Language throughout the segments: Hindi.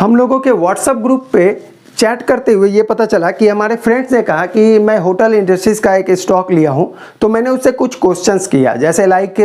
हम लोगों के व्हाट्सएप ग्रुप पे चैट करते हुए ये पता चला कि हमारे फ्रेंड्स ने कहा कि मैं होटल इंडस्ट्रीज़ का एक स्टॉक लिया हूँ। तो मैंने उससे कुछ क्वेश्चंस किया, जैसे लाइक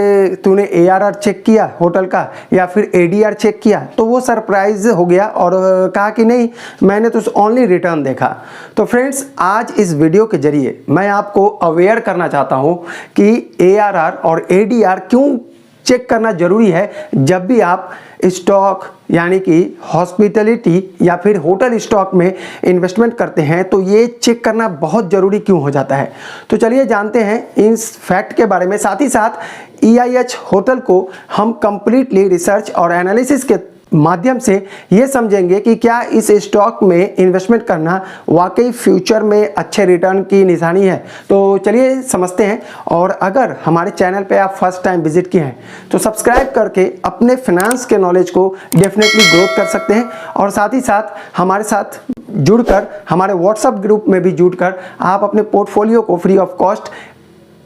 तूने ARR चेक किया होटल का या फिर ADR चेक किया। तो वो सरप्राइज हो गया और कहा कि नहीं, मैंने तो ओनली रिटर्न देखा। तो फ्रेंड्स, आज इस वीडियो के जरिए मैं आपको अवेयर करना चाहता हूँ कि ARR और ADR क्यों चेक करना जरूरी है जब भी आप स्टॉक यानी कि हॉस्पिटैलिटी या फिर होटल स्टॉक में इन्वेस्टमेंट करते हैं। तो ये चेक करना बहुत ज़रूरी क्यों हो जाता है। तो चलिए जानते हैं इस फैक्ट के बारे में। साथ ही साथ EIH होटल को हम कंप्लीटली रिसर्च और एनालिसिस के माध्यम से ये समझेंगे कि क्या इस स्टॉक में इन्वेस्टमेंट करना वाकई फ्यूचर में अच्छे रिटर्न की निशानी है। तो चलिए समझते हैं। और अगर हमारे चैनल पे आप फर्स्ट टाइम विजिट किए हैं तो सब्सक्राइब करके अपने फाइनेंस के नॉलेज को डेफिनेटली ग्रोथ कर सकते हैं। और साथ ही साथ हमारे साथ जुड़कर हमारे व्हाट्सएप ग्रुप में भी जुड़कर आप अपने पोर्टफोलियो को फ्री ऑफ कॉस्ट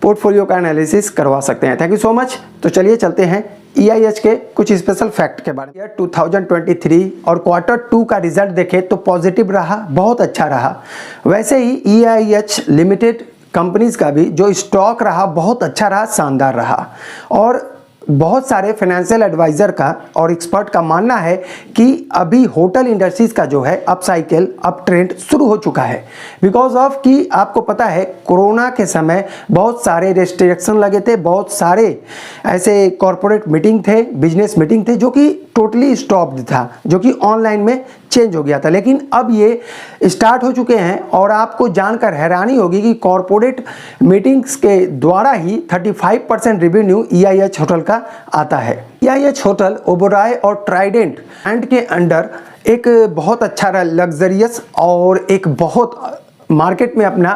पोर्टफोलियो का एनालिसिस करवा सकते हैं। Thank you so much. तो चलिए चलते हैं EIH के कुछ स्पेशल फैक्ट के बारे में। 2023 और Q2 का रिजल्ट देखें तो पॉजिटिव रहा, बहुत अच्छा रहा। वैसे ही EIH लिमिटेड कंपनीज का भी जो स्टॉक रहा बहुत अच्छा रहा, शानदार रहा। और बहुत सारे फाइनेंशियल एडवाइज़र का और एक्सपर्ट का मानना है कि अभी होटल इंडस्ट्रीज़ का जो है अप साइकिल, अप ट्रेंड शुरू हो चुका है। बिकॉज ऑफ कि आपको पता है कोरोना के समय बहुत सारे रेस्ट्रिक्शन लगे थे, बहुत सारे ऐसे कॉरपोरेट मीटिंग थे, बिजनेस मीटिंग थे जो कि टोटली स्टॉप्ड था, जो कि ऑनलाइन में चेंज हो गया था। लेकिन अब ये स्टार्ट हो चुके हैं और आपको जानकर हैरानी होगी कि कॉरपोरेट मीटिंग्स के द्वारा ही 35% रेवेन्यू EIH होटल का आता है। EIH होटल ओबेरॉय और ट्राइडेंट ब्रांड के अंडर एक बहुत अच्छा लग्जरियस और एक बहुत मार्केट में अपना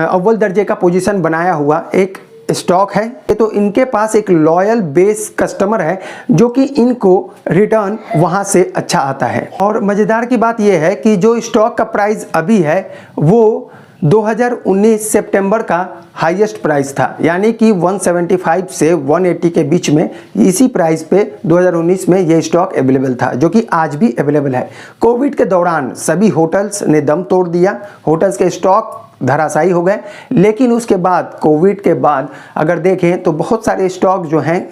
अव्वल दर्जे का पोजीशन बनाया हुआ एक स्टॉक है। तो इनके पास एक लॉयल बेस कस्टमर है जो कि इनको रिटर्न वहां से अच्छा आता है। और मज़ेदार की बात यह है कि जो स्टॉक का प्राइस अभी है वो 2019 सितंबर का हाईएस्ट प्राइस था, यानी कि 175 से 180 के बीच में इसी प्राइस पे 2019 में ये स्टॉक अवेलेबल था, जो कि आज भी अवेलेबल है। कोविड के दौरान सभी होटल्स ने दम तोड़ दिया, होटल्स के स्टॉक धराशायी हो गए। लेकिन उसके बाद कोविड के बाद अगर देखें तो बहुत सारे स्टॉक जो हैं,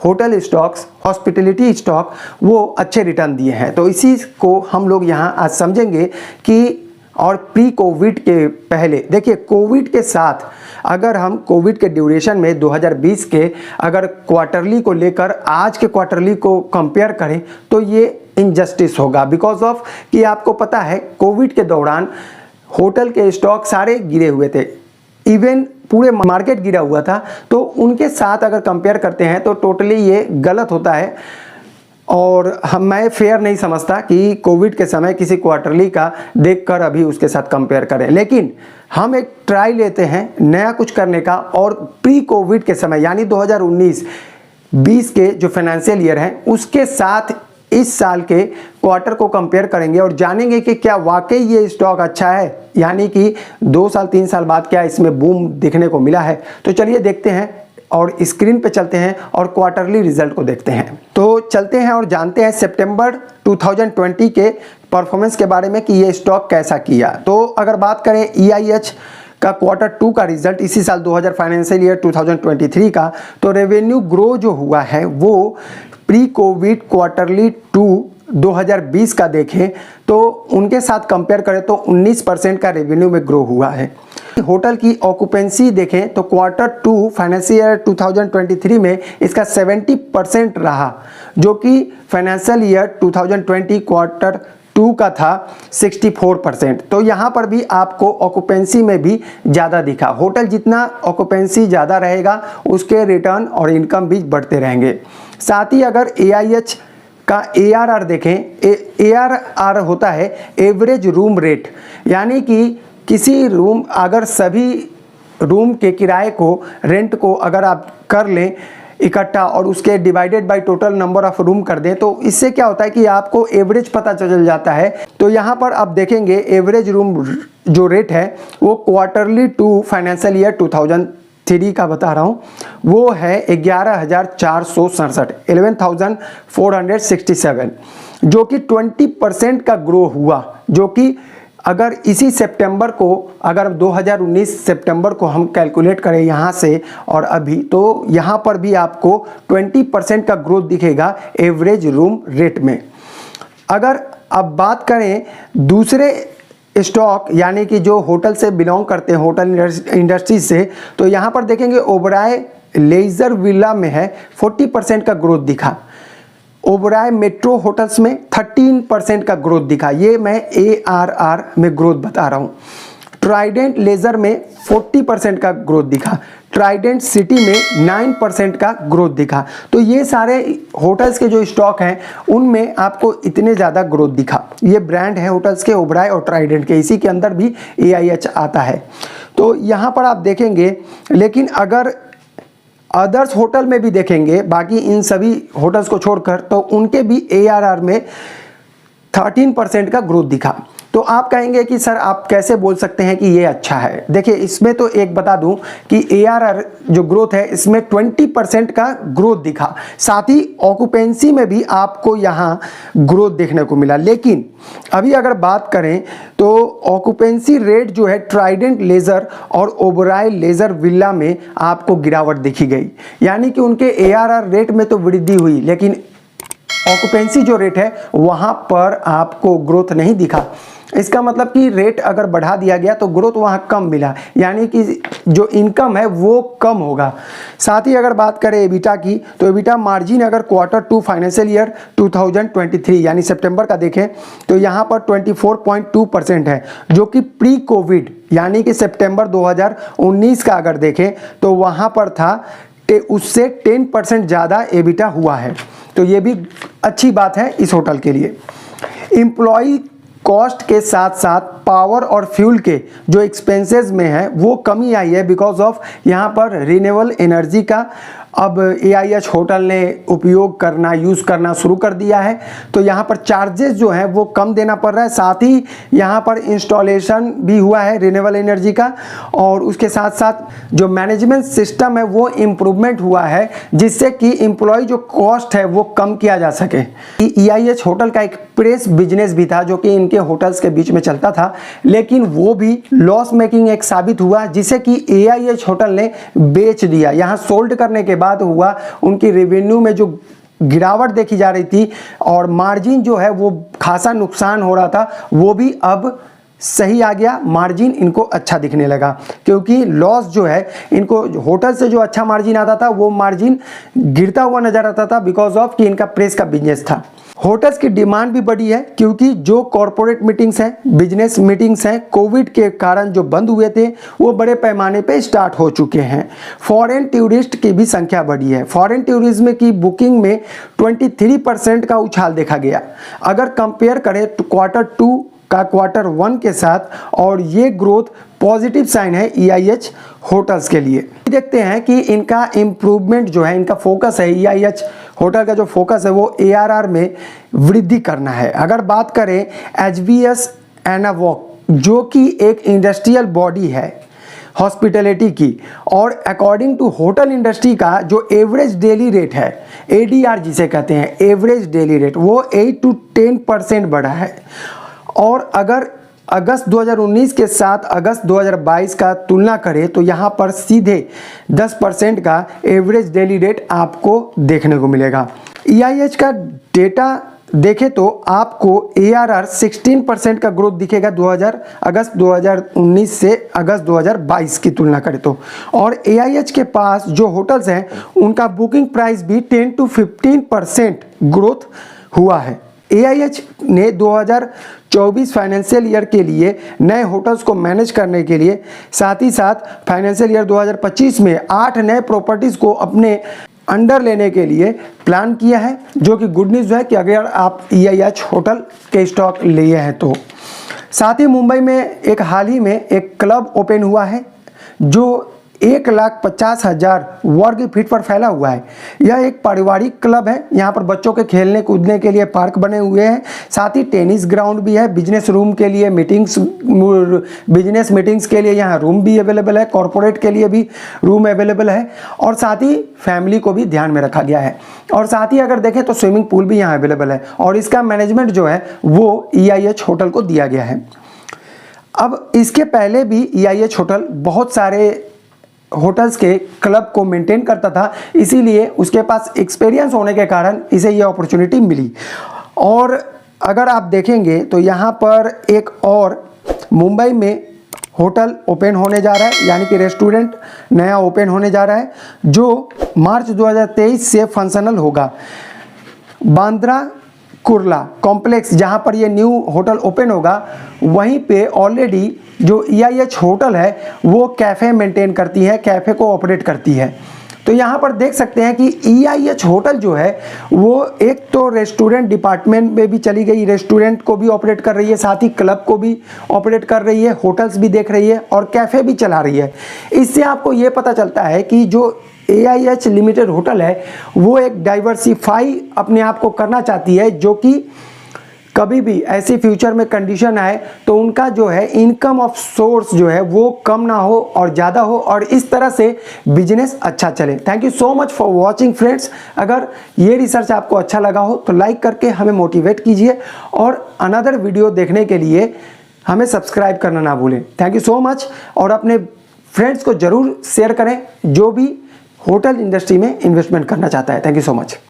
होटल स्टॉक्स, हॉस्पिटैलिटी स्टॉक, वो अच्छे रिटर्न दिए हैं। तो इसी को हम लोग यहाँ आज समझेंगे कि और प्री कोविड के पहले देखिए, कोविड के साथ अगर हम कोविड के ड्यूरेशन में 2020 के अगर क्वार्टरली को लेकर आज के क्वार्टरली को कंपेयर करें तो ये इनजस्टिस होगा। बिकॉज ऑफ कि आपको पता है कोविड के दौरान होटल के स्टॉक सारे गिरे हुए थे, इवन पूरे मार्केट गिरा हुआ था। तो उनके साथ अगर कंपेयर करते हैं तो टोटली ये गलत होता है। और मैं फेयर नहीं समझता कि कोविड के समय किसी क्वार्टरली का देखकर अभी उसके साथ कंपेयर करें। लेकिन हम एक ट्राई लेते हैं नया कुछ करने का और प्री कोविड के समय यानी 2019-20 के जो फाइनेंशियल ईयर हैं उसके साथ इस साल के क्वार्टर को कंपेयर करेंगे और जानेंगे कि क्या वाकई ये स्टॉक अच्छा है, यानी कि 2 साल 3 साल बाद क्या इसमें बूम देखने को मिला है। तो चलिए देखते हैं और स्क्रीन पे चलते हैं और क्वार्टरली रिजल्ट को देखते हैं। तो चलते हैं और जानते हैं सितंबर 2020 के परफॉर्मेंस के बारे में कि ये स्टॉक कैसा किया। तो अगर बात करें EIH का Q2 का रिजल्ट इसी साल फाइनेंशियल ईयर 2023 का, तो रेवेन्यू ग्रो जो हुआ है वो प्री कोविड Q2 2020 का देखें तो उनके साथ कंपेयर करें तो 19% का रेवेन्यू में ग्रो हुआ है। होटल की ऑक्यूपेंसी देखें तो Q2 फाइनेंशियल ईयर 2023 में इसका 70% रहा, जो कि फाइनेंशियल ईयर 2020 Q2 का था 64%। तो यहाँ पर भी आपको ऑक्यूपेंसी में भी ज़्यादा दिखा। होटल जितना ऑक्यूपेंसी ज़्यादा रहेगा उसके रिटर्न और इनकम भी बढ़ते रहेंगे। साथ ही अगर EIH का ARR देखें, ARR होता है एवरेज रूम रेट, यानी कि किसी रूम अगर सभी रूम के किराए को, रेंट को अगर आप कर लें इकट्ठा और उसके divided by total number of room कर दें तो इससे क्या होता है कि आपको एवरेज पता चल जाता है। तो यहाँ पर आप देखेंगे एवरेज रूम जो रेट है वो Q2 फाइनेंशियल ईयर 2003 का बता रहा हूँ, वो है 11,467, 11,467। जो कि 20% का ग्रो हुआ, जो कि अगर इसी सितंबर को, अगर 2019 सितंबर को हम कैलकुलेट करें यहाँ से और अभी, तो यहाँ पर भी आपको 20% का ग्रोथ दिखेगा एवरेज रूम रेट में। अगर अब बात करें दूसरे स्टॉक यानी कि जो होटल से बिलोंग करते हैं, होटल इंडस्ट्री से, तो यहाँ पर देखेंगे ओबराय लेजर विला में है 40% का ग्रोथ दिखा, ओबराय मेट्रो होटल्स में 13% का ग्रोथ दिखा, ये मैं ARR में ग्रोथ बता रहा हूँ। ट्राइडेंट लेजर में 40% का ग्रोथ दिखा, ट्राइडेंट सिटी में 9% का ग्रोथ दिखा। तो ये सारे होटल्स के जो स्टॉक हैं उनमें आपको इतने ज़्यादा ग्रोथ दिखा। ये ब्रांड है होटल्स के, ओबराय और ट्राइडेंट के, इसी के अंदर भी AIH आता है। तो यहाँ पर आप देखेंगे, लेकिन अगर अदर्स होटल में भी देखेंगे, बाकी इन सभी होटल्स को छोड़कर, तो उनके भी ARR में 13% का ग्रोथ दिखा। तो आप कहेंगे कि सर आप कैसे बोल सकते हैं कि ये अच्छा है। देखिए इसमें तो एक बता दूं कि ARR जो ग्रोथ है इसमें 20% का ग्रोथ दिखा, साथ ही ऑक्यूपेंसी में भी आपको यहाँ ग्रोथ देखने को मिला। लेकिन अभी अगर बात करें तो ऑक्यूपेंसी रेट जो है ट्राइडेंट लेजर और ओबराय लेजर विला में आपको गिरावट देखी गई, यानी कि उनके ARR रेट में तो वृद्धि हुई, लेकिन ऑक्यूपेंसी जो रेट है वहाँ पर आपको ग्रोथ नहीं दिखा। इसका मतलब कि रेट अगर बढ़ा दिया गया तो ग्रोथ वहाँ कम मिला, यानी कि जो इनकम है वो कम होगा। साथ ही अगर बात करें एबिटा की, तो एबिटा मार्जिन अगर Q2 फाइनेंशियल ईयर 2023 यानी सितंबर का देखें तो यहाँ पर 24.2% है, जो कि प्री कोविड यानी कि सितंबर 2019 का अगर देखें तो वहाँ पर था, उससे 10% ज़्यादा एबिटा हुआ है। तो ये भी अच्छी बात है इस होटल के लिए। एम्प्लॉय कॉस्ट के साथ साथ पावर और फ्यूल के जो एक्सपेंसेस में है वो कमी आई है, बिकॉज ऑफ यहाँ पर रिन्यूएबल एनर्जी का अब AIH होटल ने उपयोग करना, यूज़ करना शुरू कर दिया है। तो यहाँ पर चार्जेस जो हैं वो कम देना पड़ रहा है, साथ ही यहाँ पर इंस्टॉलेशन भी हुआ है रिन्यूएबल एनर्जी का, और उसके साथ साथ जो मैनेजमेंट सिस्टम है वो इम्प्रूवमेंट हुआ है, जिससे कि एम्प्लॉय जो कॉस्ट है वो कम किया जा सके। AIH होटल का एक प्रेस बिजनेस भी था जो कि इनके होटल्स के बीच में चलता था, लेकिन वो भी लॉस मेकिंग एक साबित हुआ, जिसे कि AIH होटल ने बेच दिया। यहाँ सोल्ड करने के बाद हुआ उनकी रेवेन्यू में जो गिरावट देखी जा रही थी और मार्जिन जो है वो खासा नुकसान हो रहा था, वो भी अब सही आ गया, मार्जिन इनको अच्छा दिखने लगा, क्योंकि लॉस जो है इनको होटल से जो अच्छा मार्जिन आता था वो मार्जिन गिरता हुआ नजर आता था, बिकॉज ऑफ कि इनका प्रेस का बिजनेस था। होटल्स की डिमांड भी बढ़ी है, क्योंकि जो कॉरपोरेट मीटिंग्स हैं, बिजनेस मीटिंग्स हैं, कोविड के कारण जो बंद हुए थे वो बड़े पैमाने पे स्टार्ट हो चुके हैं। फॉरेन टूरिस्ट की भी संख्या बढ़ी है, फॉरेन टूरिज्म की बुकिंग में 23% का उछाल देखा गया अगर कंपेयर करें तो Q2 का Q1 के साथ, और ये ग्रोथ पॉजिटिव साइन है AIH होटल्स के लिए। देखते हैं कि इनका इम्प्रूवमेंट जो है, इनका फोकस है, AIH होटल का जो फोकस है वो ARR में वृद्धि करना है। अगर बात करें HVS एनावॉक, जो कि एक इंडस्ट्रियल बॉडी है हॉस्पिटैलिटी की, और अकॉर्डिंग टू होटल इंडस्ट्री का जो एवरेज डेली रेट है, ADR जिसे कहते हैं एवरेज डेली रेट, वो 8 to 10% बढ़ा है। और अगर अगस्त 2019 के साथ अगस्त 2022 का तुलना करें तो यहाँ पर सीधे 10% का एवरेज डेली रेट आपको देखने को मिलेगा। AIH का डेटा देखें तो आपको ARR 16% का ग्रोथ दिखेगा अगस्त 2019 से अगस्त 2022 की तुलना करें तो, और AIH के पास जो होटल्स हैं उनका बुकिंग प्राइस भी 10 to 15% ग्रोथ हुआ है। AIH ने 2024 फाइनेंशियल ईयर के लिए नए होटल्स को मैनेज करने के लिए, साथ ही साथ फाइनेंशियल ईयर 2025 में 8 नए प्रॉपर्टीज़ को अपने अंडर लेने के लिए प्लान किया है, जो कि गुड न्यूज़ है कि अगर आप AIH होटल के स्टॉक लिए हैं तो। साथ ही मुंबई में एक हाल ही में एक क्लब ओपन हुआ है जो 1,50,000 वर्ग फीट पर फैला हुआ है। यह एक पारिवारिक क्लब है। यहाँ पर बच्चों के खेलने कूदने के लिए पार्क बने हुए हैं, साथ ही टेनिस ग्राउंड भी है, बिजनेस रूम के लिए बिजनेस मीटिंग्स के लिए यहाँ रूम भी अवेलेबल है, कॉरपोरेट के लिए भी रूम अवेलेबल है, और साथ ही फैमिली को भी ध्यान में रखा गया है। और साथ ही अगर देखें तो स्विमिंग पूल भी यहाँ अवेलेबल है, और इसका मैनेजमेंट जो है वो EIH होटल को दिया गया है। अब इसके पहले भी EIH होटल बहुत सारे होटल्स के क्लब को मेंटेन करता था, इसीलिए उसके पास एक्सपीरियंस होने के कारण इसे ये अपॉर्चुनिटी मिली। और अगर आप देखेंगे तो यहाँ पर एक और मुंबई में होटल ओपन होने जा रहा है, यानी कि रेस्टोरेंट नया ओपन होने जा रहा है, जो मार्च 2023 से फंक्शनल होगा। बांद्रा कुर्ला कॉम्प्लेक्स जहाँ पर ये न्यू होटल ओपन होगा, वहीं पे ऑलरेडी जो EIH होटल है वो कैफ़े मेंटेन करती है, कैफ़े को ऑपरेट करती है। तो यहाँ पर देख सकते हैं कि EIH होटल जो है वो एक तो रेस्टोरेंट डिपार्टमेंट में भी चली गई, रेस्टोरेंट को भी ऑपरेट कर रही है, साथ ही क्लब को भी ऑपरेट कर रही है, होटल्स भी देख रही है और कैफ़े भी चला रही है। इससे आपको ये पता चलता है कि जो AIH लिमिटेड होटल है वो एक डाइवर्सिफाई अपने आप को करना चाहती है, जो कि कभी भी ऐसी फ्यूचर में कंडीशन आए तो उनका जो है इनकम ऑफ सोर्स जो है वो कम ना हो और ज़्यादा हो, और इस तरह से बिजनेस अच्छा चले। Thank you so much for watching friends. अगर ये रिसर्च आपको अच्छा लगा हो तो लाइक करके हमें मोटिवेट कीजिए, और अनदर वीडियो देखने के लिए हमें सब्सक्राइब करना ना भूलें। थैंक यू सो मच, और अपने फ्रेंड्स को ज़रूर शेयर करें जो भी होटल इंडस्ट्री में इन्वेस्टमेंट करना चाहता है। Thank you so much.